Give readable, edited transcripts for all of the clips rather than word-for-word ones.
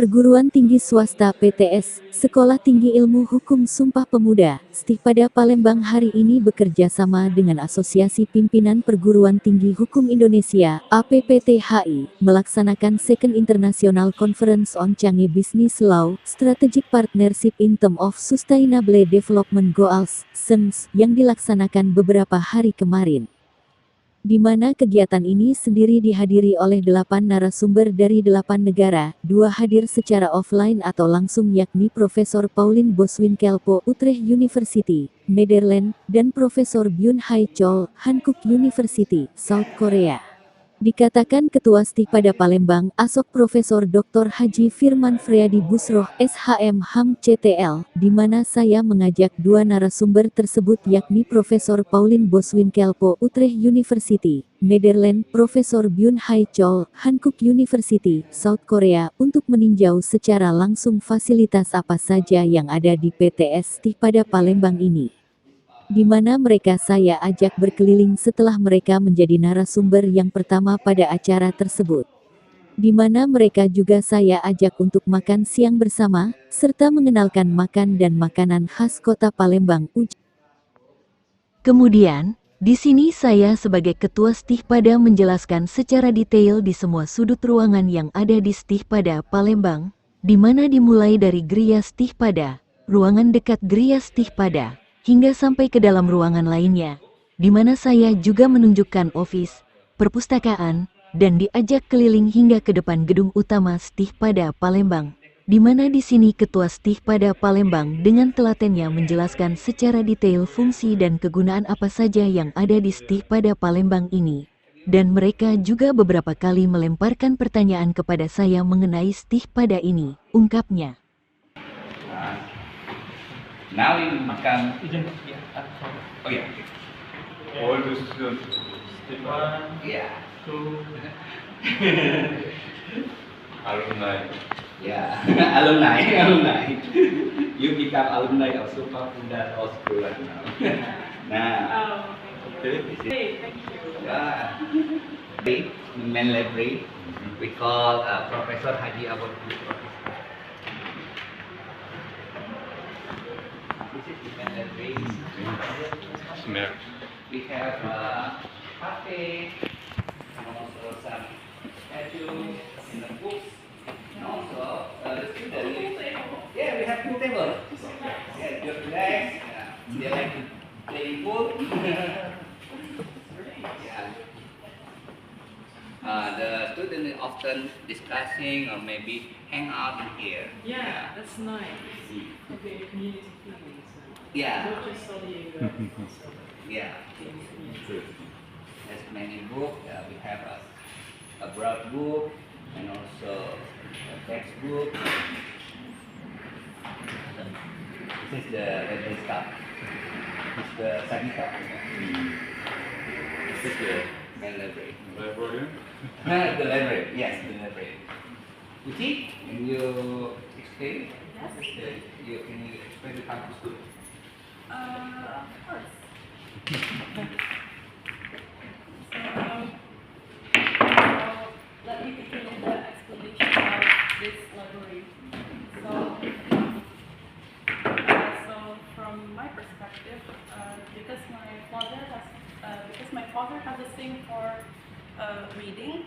Perguruan Tinggi Swasta (PTS), Sekolah Tinggi Ilmu Hukum Sumpah Pemuda, Stipada Palembang hari ini bekerja sama dengan Asosiasi Pimpinan Perguruan Tinggi Hukum Indonesia (APPTHI) melaksanakan Second International Conference on Changi Business Law, Strategic Partnership in Terms of Sustainable Development Goals (SENS) yang dilaksanakan beberapa hari kemarin. Di mana kegiatan ini sendiri dihadiri oleh 8 narasumber dari 8 negara, 2 hadir secara offline atau langsung yakni Profesor Pauline Boswinkelpo, Utrecht University, Nederland, dan Profesor Byung-Hae Chol, Hankook University, South Korea. Dikatakan Ketua Stipada Palembang, Asok Profesor Dr. Haji Firman Friadi Busroh, SHM HAM CTL, di mana saya mengajak 2 narasumber tersebut yakni Profesor Pauline Boswinkelpo, Utrecht University, Nederland, Profesor Byung-Hae Chol, Hankook University, South Korea, untuk meninjau secara langsung fasilitas apa saja yang ada di PTS Stipada Palembang ini. Di mana mereka saya ajak berkeliling setelah mereka menjadi narasumber yang pertama pada acara tersebut. Di mana mereka juga saya ajak untuk makan siang bersama, serta mengenalkan makan dan makanan khas kota Palembang. Kemudian, di sini saya sebagai Ketua Stipada menjelaskan secara detail di semua sudut ruangan yang ada di Stipada Palembang, di mana dimulai dari Gria Stipada, ruangan dekat Gria Stipada, hingga sampai ke dalam ruangan lainnya, di mana saya juga menunjukkan office, perpustakaan, dan diajak keliling hingga ke depan gedung utama Stipada Palembang, di mana di sini Ketua Stipada Palembang dengan telatennya menjelaskan secara detail fungsi dan kegunaan apa saja yang ada di Stipada Palembang ini, dan mereka juga beberapa kali melemparkan pertanyaan kepada saya mengenai Stipada ini, ungkapnya. Now we makan. Oh yeah. All the students. Yeah. Two. Alumni. Yeah. alumni. You become alumni of Sumpah Pemuda Law School right now. Nah. Okay. Thank you. Main library. We call Professor Haji Abdul. We have a cafe, and also some statues and the books, and also the students. Yeah, we have 2 tables. Yeah, just relax. They like to play pool. Yeah. The students often discussing or maybe hang out in here. Yeah, that's nice. Okay, community feelings. Yeah. Not just studying. Yeah. There's many books. We have a broad book and also a textbook. This is the library stuff. This is the second stuff. This is the main library. Librarian? The library, yes, the library. You see, can you explain? Yes. Can you explain the campus too? Of course. So, let me begin with the explanation of this library. So from my perspective, because my father has a thing for reading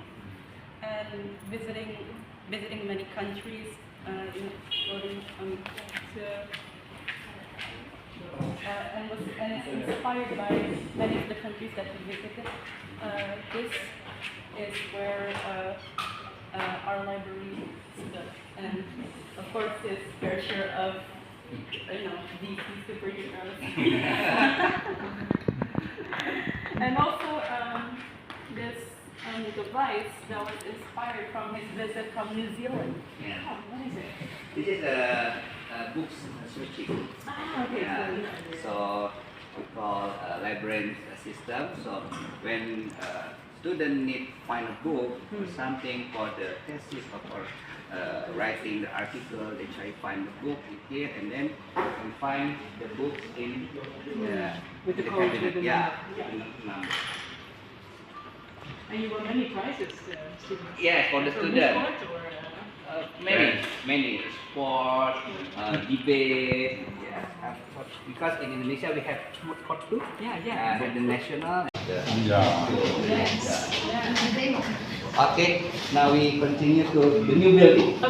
and visiting many countries, going to. And is inspired by many of the countries that we visited. This is where our library stood, and of course, his fair share of DC superheroes, and also this device that was inspired from his visit from New Zealand. Yeah. Oh, what is it? This is books switching. Okay. Yeah. So we call librarian system. So when student need find a book or something for the thesis or writing the article, they try to find the book in here, and then can find the book in With the the code, cabinet. with the Yeah. number. And you won many prizes, students. Yeah, for the From student. which part, or, Many sport, debate. Yeah. Because in Indonesia we have food court too. Yeah. The national. Yeah. Okay, now we continue to the new building. The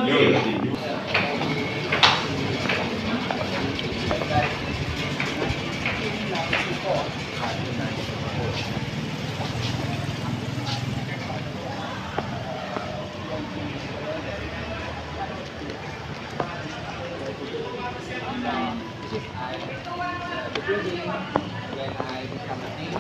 building when I become a king.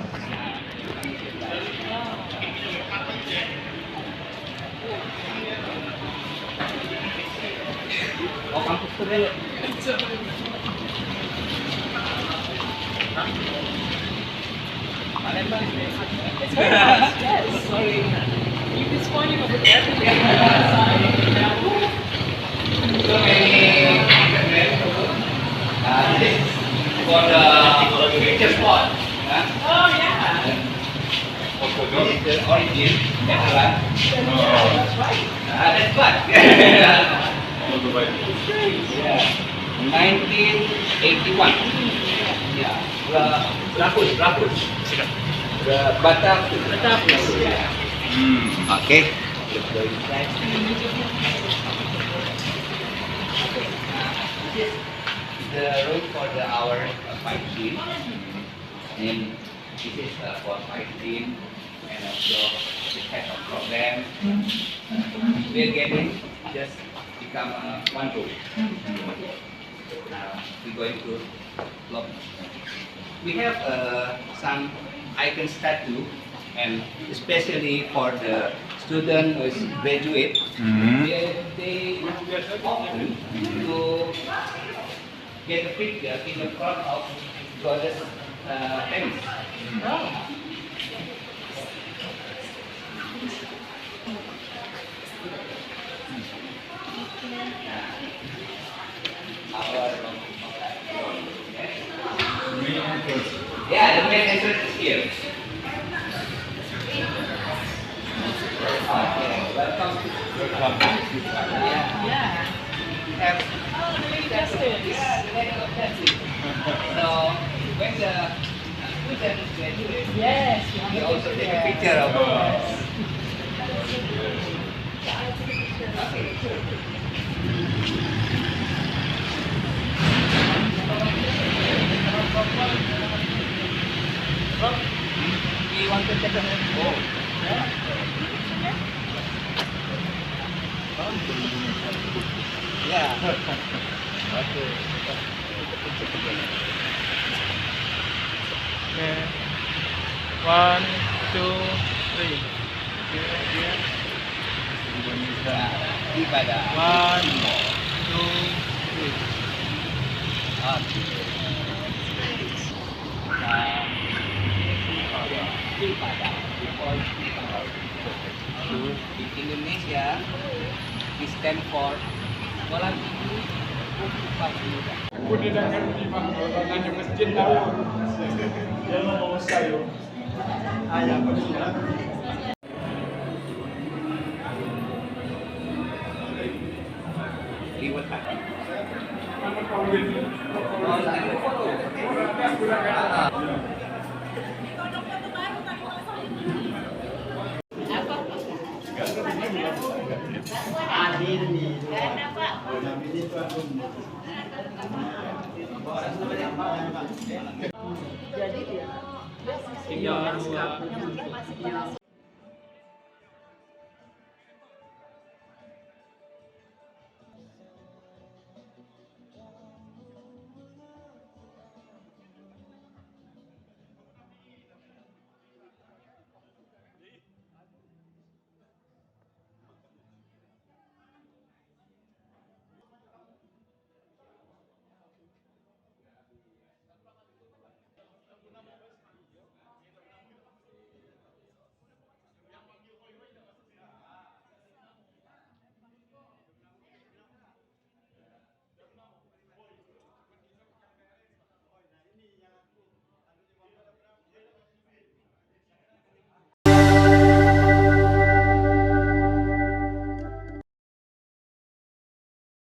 Oh, kampus tuh dulu. Palembang. It's very nice. Yes. Sorry. You can find him over there. So many this for the picture spot. Oh yeah. This is the origin, Catalan. That's right. That's what. It's great. Yeah. 1981. Yeah. Brabus. The Batak. Yeah. Okay. Let's go inside. This is the room for our fight team. And this is for fight team and also the type of program. We're getting just become one room. Now we're going to look. We have some icon statue, and especially for the student who is graduate, they often to get a picture in the front of goddess Themis. Yeah, the main entrance is here. Okay, welcome. Yeah. We have Oh, the lady justice. so when the student is graduate, Yes. we also take a picture of Okay, sure. We want to take a Yeah. Okay. Okay. 1, 2, 3. Indonesia. Ibadah. 1, 2, 3. Ibadah. Di Indonesia, we stand for Sekolah Tinggi Hukum Pemuda. Aku didengar di nanya masjid tahu. Dia mau saya. Ayah bersih. Liwat hati. Tinggal 2.